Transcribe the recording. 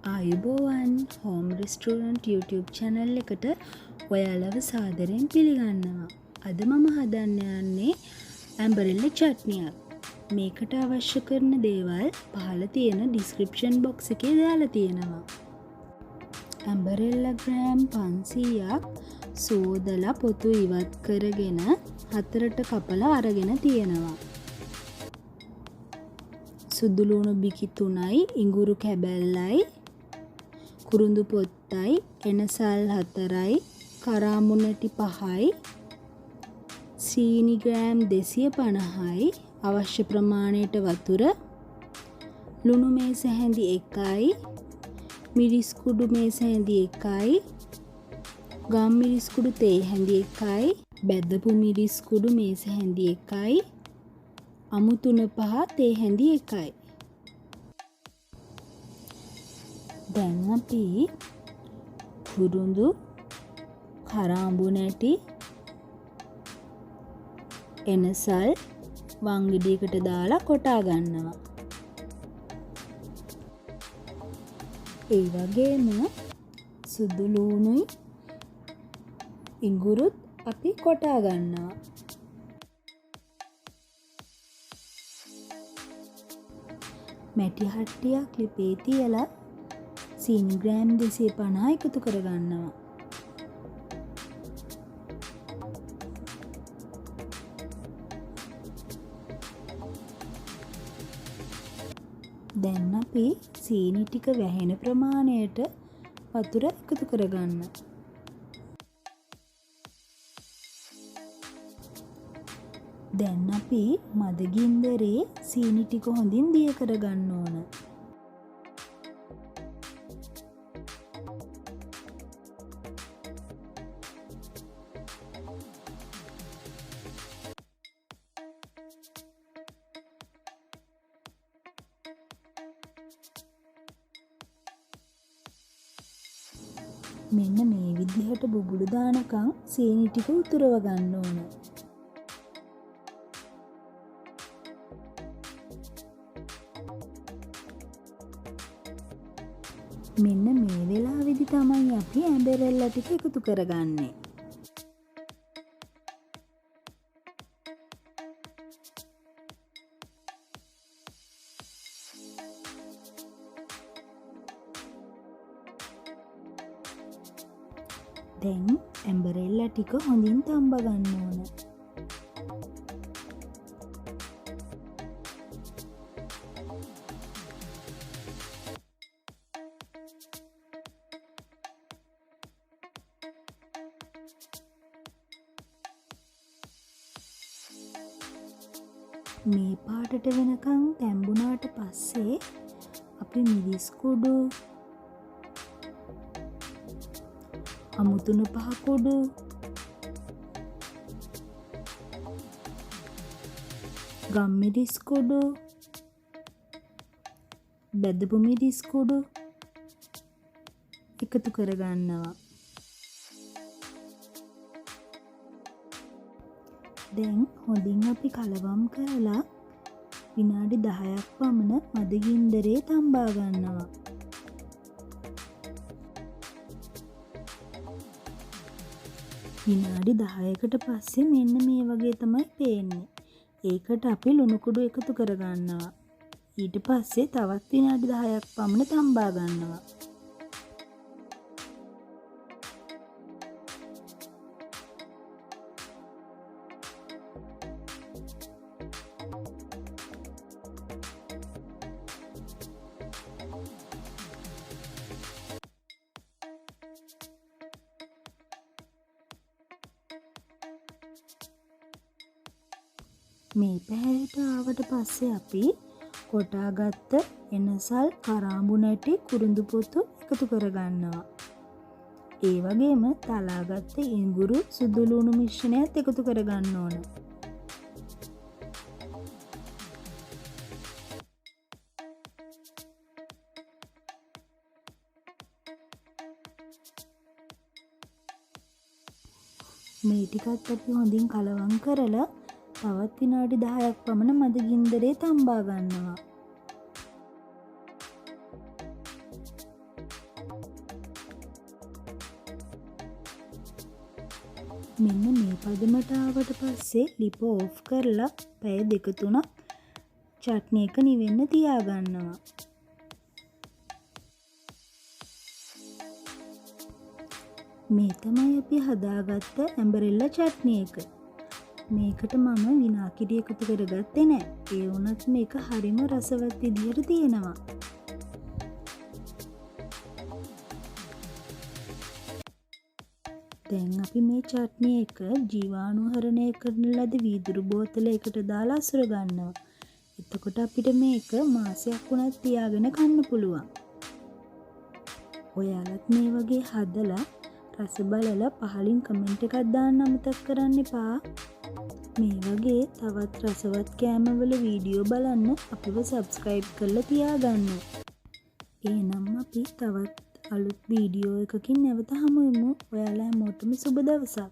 ආයුබෝවන් home restaurant YouTube channel එකට ඔයාලව සාදරයෙන් පිළිගන්නවා. අද මම හදන්න යන්නේ ඇම්බරෙල්ල චට්නියක්. මේකට අවශ්‍ය කරන දේවල් පහළ තියෙන description box එකේ දාලා තියෙනවා. ඇම්බරෙල්ල ග්‍රෑම් 500ක් සෝදලා පොතු ඉවත් කරගෙන හතරට කපලා අරගෙන තියෙනවා. සුදු ලුණු බිකි 3යි, ඉඟුරු කැබැල්ලයි, කුරුඳු පොත්තයි, එනසල් 4යි, කරාමුණටි 5යි, සීනි ග්‍රෑම් 250යි, අවශ්‍ය ප්‍රමාණයට වතුර, ලුණු මේස හැඳි 1යි, මිරිස් කුඩු මේස හැඳි 1යි, ගම් මිරිස් කුඩු තේ හැඳි 1යි, බැදපු මිරිස් කුඩු මේස හැඳි 1යි, අමු 3-5 තේ හැඳි 1යි. දැන් අපි කුරුඳු, කරාඹුණැටි, එනසල් වංගෙඩියකට දාලා කොටා ගන්නවා. ඒ වගේම සුදු ලුණුයි ඉඟුරුත් අපි කොටා ගන්නවා. මැටි හට්ටියක් ලිපේ තියලා සීනි ග්‍රෑම් 250 එකතු කරගන්නවා. දැන් අපි සීනි ටික වැහෙන ප්‍රමාණයට වතුර එකතු කරගන්න. දැන් අපි මද ගින්දරේ සීනි ටික හොඳින් දිය කරගන්න ඕන. මෙන්න මේ විදිහට බුබුලු දානකම් සීනි ටික උතුරව ගන්න ඕන. මෙන්න මේ වෙලාවේදී තමයි අපි ඇම්බරෙල්ල ටික එකතු කරගන්නේ. දැන් ඇම්බරෙල්ල ටික හොඳින් තම්බ ගන්න ඕන. මේ පාටට වෙනකන් තැම්බුණාට පස්සේ අපි මිරිස් කුඩු, අමු 3-5 කුඩු, ගම් මිරිස් කුඩු, බැදපු මිරිස් කුඩු එකතු කරගන්නවා. දැන් හොඳින් අපි කලවම් කරලා විනාඩි 10ක් පමණ මද ගින්දරේ තම්බා ගන්නවා. විනාඩි 10කට පස්සේ මෙන්න මේ වගේ තමයි පේන්නේ. ඒකට අපි ලුණු කුඩු එකතු කරගන්නවා. ඊට පස්සේ තවත් විනාඩි 10ක් පමණ තම්බා ගන්නවා. මේ පැහැයට ආවට පස්සේ අපි කොටාගත්ත එනසල්, කරාඹුණැටි, කුරුඳු පොතු එකතු කරගන්නවා. ඒ වගේම තලාගත්ත ඉඟුරු, සුදු ලුණු මිශ්‍රණයත් එකතු කරගන්න ඕන. මේ ටිකත් අපි හොඳින් කලවම් කරලා තවත් විනාඩි 10ක් පමණ මද ගින්දරේ තම්බා ගන්නවා. මෙන්න මේ පදමට ආවට පස්සේ ලිප ඕෆ් කරලා පැය 2-3ක් චට්නි එක නිවෙන්න තියාගන්නවා. මේ තමයි අපි හදාගත්ත ඇම්බරෙල්ලා චට්නි එක. මේකට මම විනාගිරි එකතු කරගත්තේ නෑ. ඒ වුණත් මේක හරිම රසවත් විදියට තියෙනවා. දැන් අපි මේ චට්නි එක ජීවාණුහරණය කරන ලද වීදුරු බෝතලයකට දාලා අසුර ගන්නවා. එතකොට අපිට මේක මාසයක් වුණත් තියාගෙන කන්න පුළුවන්. ඔයාලත් මේ වගේ හදලා රස බලලා පහලින් කමෙන්ට් එකක් දාන්න අමතක කරන්න එපා. මේ වගේ තවත් රසවත් කෑමවල වීඩියෝ බලන්න අපිව සබ්ස්ක්‍රයිබ් කරලා තියාගන්න. එහෙනම් අපි තවත් අලුත් වීඩියෝ එකකින් නැවත හමු වෙමු. ඔයාලා හැමෝටම සුබ දවසක්.